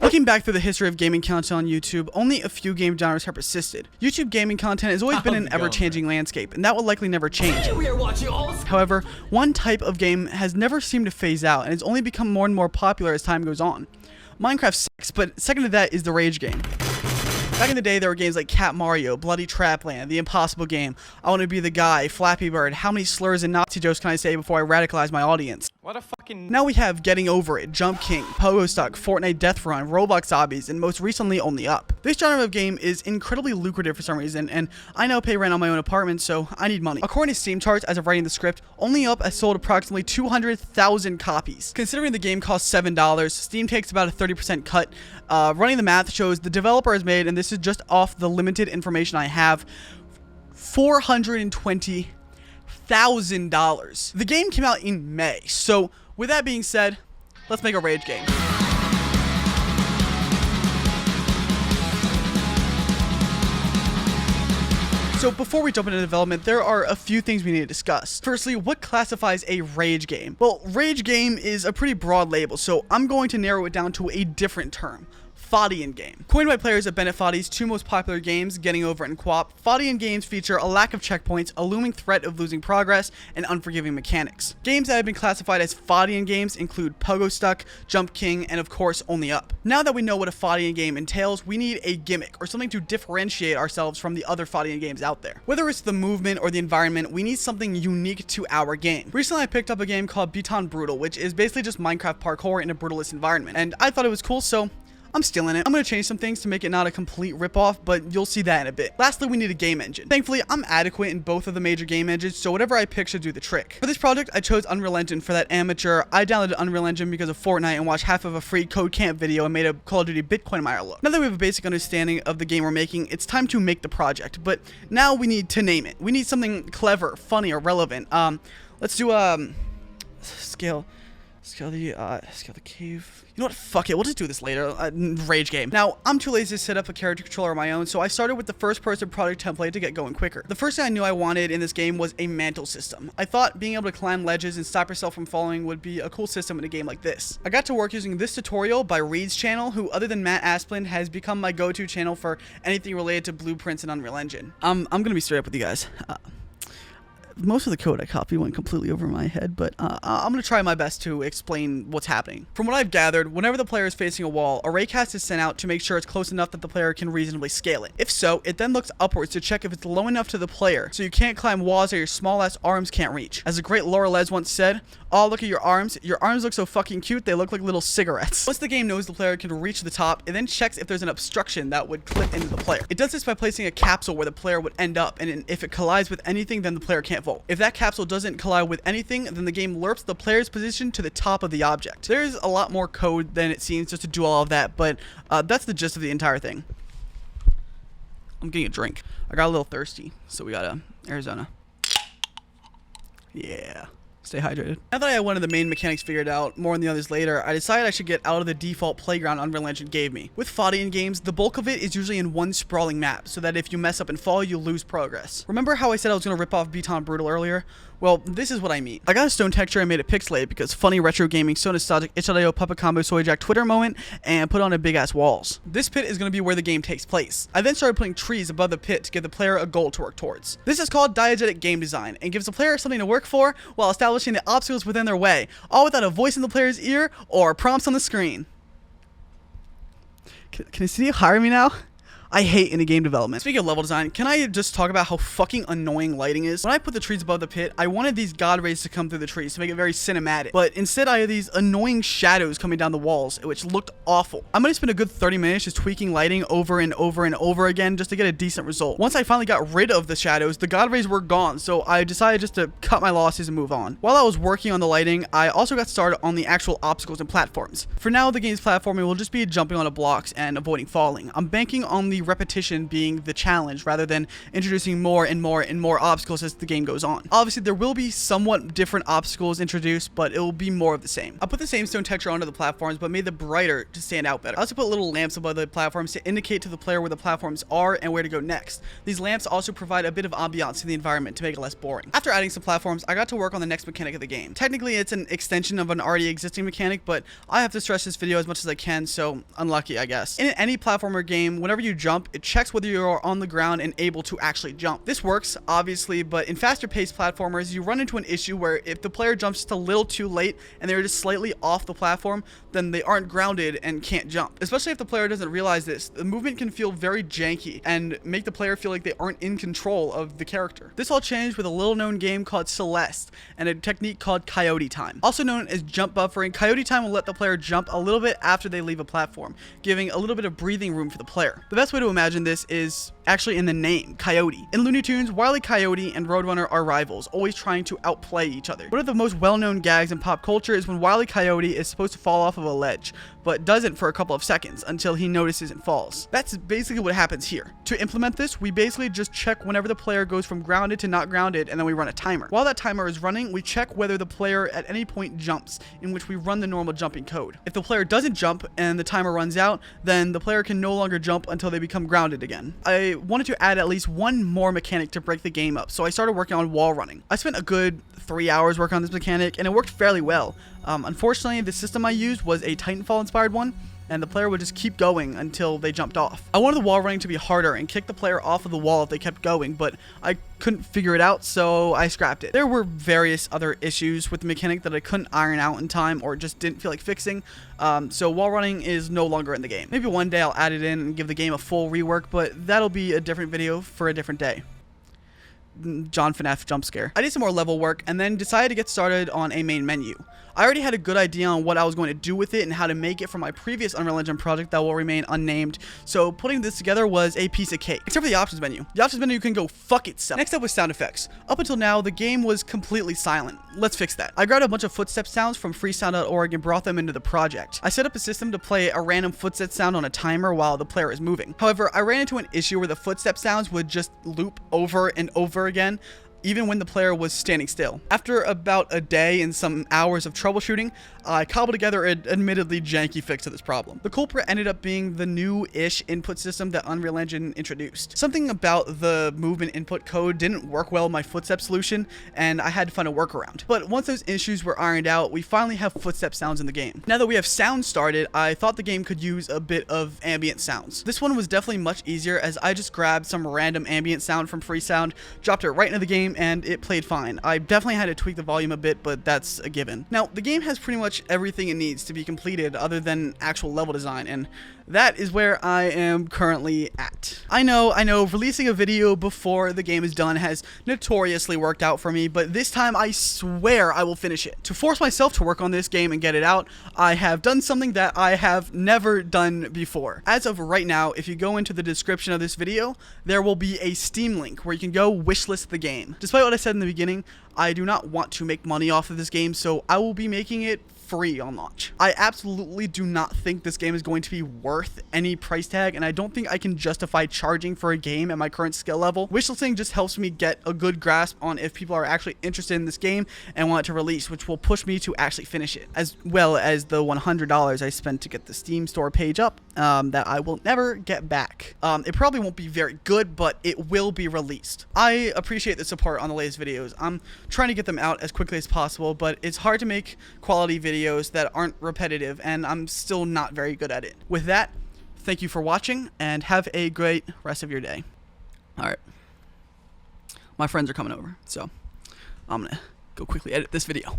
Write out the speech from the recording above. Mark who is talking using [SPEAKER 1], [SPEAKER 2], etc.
[SPEAKER 1] Looking back through the history of gaming content on YouTube, only a few game genres have persisted. YouTube gaming content has always been an ever-changing landscape, and that will likely never change. However, one type of game has never seemed to phase out, and has only become more and more popular as time goes on. Minecraft sucks, but second to that is the rage game. Back in the day, there were games like Cat Mario, Bloody Trapland, The Impossible Game, I Want to Be the Guy, Flappy Bird. How many slurs and Nazi jokes can I say before I radicalize my audience?
[SPEAKER 2] What a fucking...
[SPEAKER 1] Now we have Getting Over It, Jump King, Pogo Stuck, Fortnite Death Run, Roblox Zombies, and most recently Only Up. This genre of game is incredibly lucrative for some reason, and I now pay rent on my own apartment, so I need money. According to Steam charts, as of writing the script, Only Up has sold approximately 200,000 copies. Considering the game costs $7, Steam takes about a 30% cut. Running the math shows the developer has made, and this is just off the limited information I have, $420,000. The game came out in May, so with that being said, let's make a rage game. So before we jump into development, there are a few things we need to discuss. Firstly, what classifies a rage game? Well, rage game is a pretty broad label, so I'm going to narrow it down to a different term. Fodian game. Coined by players at Bennett Foddy's two most popular games, Getting Over It and QWOP, Fodian games feature a lack of checkpoints, a looming threat of losing progress, and unforgiving mechanics. Games that have been classified as Fodian games include Pogo Stuck, Jump King, and of course Only Up. Now that we know what a Fodian game entails, we need a gimmick, or something to differentiate ourselves from the other Fodian games out there. Whether it's the movement or the environment, we need something unique to our game. Recently I picked up a game called Beton Brutal, which is basically just Minecraft parkour in a brutalist environment, and I thought it was cool, so I'm stealing it. I'm going to change some things to make it not a complete ripoff, but you'll see that in a bit. Lastly, we need a game engine. Thankfully, I'm adequate in both of the major game engines, so whatever I pick should do the trick. For this project, I chose Unreal Engine for that amateur. I downloaded Unreal Engine because of Fortnite and watched half of a free Code Camp video and made a Call of Duty Bitcoin miner look. Now that we have a basic understanding of the game we're making, it's time to make the project, but now we need to name it. We need something clever, funny, or relevant. Let's do, scale the cave. You know what? Fuck it. We'll just do this later. Rage game. Now, I'm too lazy to set up a character controller on my own, so I started with the first-person project template to get going quicker. The first thing I knew I wanted in this game was a mantle system. I thought being able to climb ledges and stop yourself from falling would be a cool system in a game like this. I got to work using this tutorial by Reed's channel, who, other than Matt Asplund, has become my go-to channel for anything related to blueprints and Unreal Engine. I'm gonna be straight up with you guys. Most of the code I copied went completely over my head, but I'm going to try my best to explain what's happening. From what I've gathered, whenever the player is facing a wall, a raycast is sent out to make sure it's close enough that the player can reasonably scale it. If so, it then looks upwards to check if it's low enough to the player, so you can't climb walls that your small-ass arms can't reach. As the great Laura Les once said, "Oh, look at your arms. Your arms look so fucking cute, they look like little cigarettes." Once the game knows the player can reach the top, it then checks if there's an obstruction that would clip into the player. It does this by placing a capsule where the player would end up, and if it collides with anything, then the player can't vault. If that capsule doesn't collide with anything, then the game lerps the player's position to the top of the object. There's a lot more code than it seems just to do all of that, but that's the gist of the entire thing. I'm getting a drink. I got a little thirsty, so we got a Arizona. Yeah. Stay hydrated. Now that I had one of the main mechanics figured out, more on the others later, I decided I should get out of the default playground Unreal Engine gave me. With Fodian games, the bulk of it is usually in one sprawling map, so that if you mess up and fall, you lose progress. Remember how I said I was going to rip off Beton Brutal earlier? Well, this is what I mean. I got a stone texture and made it pixelated because funny retro gaming, so nostalgic, itch.io, puppet combo, soy jack Twitter moment, and put on a big ass walls. This pit is going to be where the game takes place. I then started putting trees above the pit to give the player a goal to work towards. This is called diegetic game design and gives the player something to work for while establishing the obstacles within their way, all without a voice in the player's ear or prompts on the screen. Can a city hire me now? I hate in game development. Speaking of level design, can I just talk about how fucking annoying lighting is? When I put the trees above the pit, I wanted these god rays to come through the trees to make it very cinematic, but instead I have these annoying shadows coming down the walls, which looked awful. I'm gonna spend a good 30 minutes just tweaking lighting over and over and over again just to get a decent result. Once I finally got rid of the shadows, the god rays were gone, so I decided just to cut my losses and move on. While I was working on the lighting, I also got started on the actual obstacles and platforms. For now, the game's platforming will just be jumping onto blocks and avoiding falling. I'm banking on the the repetition being the challenge rather than introducing more and more and more obstacles as the game goes on. Obviously, there will be somewhat different obstacles introduced, but it will be more of the same. I put the same stone texture onto the platforms, but made them brighter to stand out better. I also put little lamps above the platforms to indicate to the player where the platforms are and where to go next. These lamps also provide a bit of ambiance to the environment to make it less boring. After adding some platforms, I got to work on the next mechanic of the game. Technically, it's an extension of an already existing mechanic, but I have to stretch this video as much as I can, so unlucky, I guess. In any platformer game, whenever you jump, it checks whether you are on the ground and able to actually jump. This works, obviously, but in faster paced platformers, you run into an issue where if the player jumps just a little too late and they're just slightly off the platform, then they aren't grounded and can't jump. Especially if the player doesn't realize this, the movement can feel very janky and make the player feel like they aren't in control of the character. This all changed with a little known game called Celeste and a technique called Coyote Time. Also known as jump buffering, Coyote Time will let the player jump a little bit after they leave a platform, giving a little bit of breathing room for the player. The best way to imagine this is actually in the name, Coyote. In Looney Tunes, Wile E. Coyote and Roadrunner are rivals, always trying to outplay each other. One of the most well-known gags in pop culture is when Wile E. Coyote is supposed to fall off of a ledge, but doesn't for a couple of seconds until he notices and falls. That's basically what happens here. To implement this, we basically just check whenever the player goes from grounded to not grounded, and then we run a timer. While that timer is running, we check whether the player at any point jumps, in which we run the normal jumping code. If the player doesn't jump and the timer runs out, then the player can no longer jump until they become grounded again. I wanted to add at least one more mechanic to break the game up, so I started working on wall running. I spent a good 3 hours working on this mechanic, and it worked fairly well. Unfortunately, the system I used was a Titanfall inspired one, and the player would just keep going until they jumped off. I wanted the wall running to be harder and kick the player off of the wall if they kept going, but I couldn't figure it out, so I scrapped it. There were various other issues with the mechanic that I couldn't iron out in time or just didn't feel like fixing, so wall running is no longer in the game. Maybe one day I'll add it in and give the game a full rework, but that'll be a different video for a different day. John FNAF jump scare. I did some more level work and then decided to get started on a main menu. I already had a good idea on what I was going to do with it and how to make it for my previous Unreal Engine project that will remain unnamed, so putting this together was a piece of cake. Except for the options menu. The options menu can go fuck itself. Next up was sound effects. Up until now, the game was completely silent. Let's fix that. I grabbed a bunch of footstep sounds from freesound.org and brought them into the project. I set up a system to play a random footstep sound on a timer while the player is moving. However, I ran into an issue where the footstep sounds would just loop over and over again, even when the player was standing still. After about a day and some hours of troubleshooting, I cobbled together an admittedly janky fix to this problem. The culprit ended up being the new-ish input system that Unreal Engine introduced. Something about the movement input code didn't work well in my footstep solution, and I had to find a workaround. But once those issues were ironed out, we finally have footstep sounds in the game. Now that we have sound started, I thought the game could use a bit of ambient sounds. This one was definitely much easier, as I just grabbed some random ambient sound from Freesound, dropped it right into the game, and it played fine. I definitely had to tweak the volume a bit, but that's a given. Now, the game has pretty much everything it needs to be completed other than actual level design, and that is where I am currently at. I know, releasing a video before the game is done has notoriously worked out for me, but this time I swear I will finish it. To force myself to work on this game and get it out, I have done something that I have never done before. As of right now, if you go into the description of this video, there will be a Steam link where you can go wishlist the game. Despite what I said in the beginning, I do not want to make money off of this game, so I will be making it free on launch. I absolutely do not think this game is going to be worth any price tag, and I don't think I can justify charging for a game at my current skill level. Wishlisting just helps me get a good grasp on if people are actually interested in this game and want it to release, which will push me to actually finish it, as well as the $100 I spent to get the Steam store page up that I will never get back. It probably won't be very good, but it will be released. I appreciate the support on the latest videos. I'm trying to get them out as quickly as possible, but it's hard to make quality videos that aren't repetitive, and I'm still not very good at it. With that, thank you for watching, and have a great rest of your day. Alright. My friends are coming over, so I'm gonna go quickly edit this video.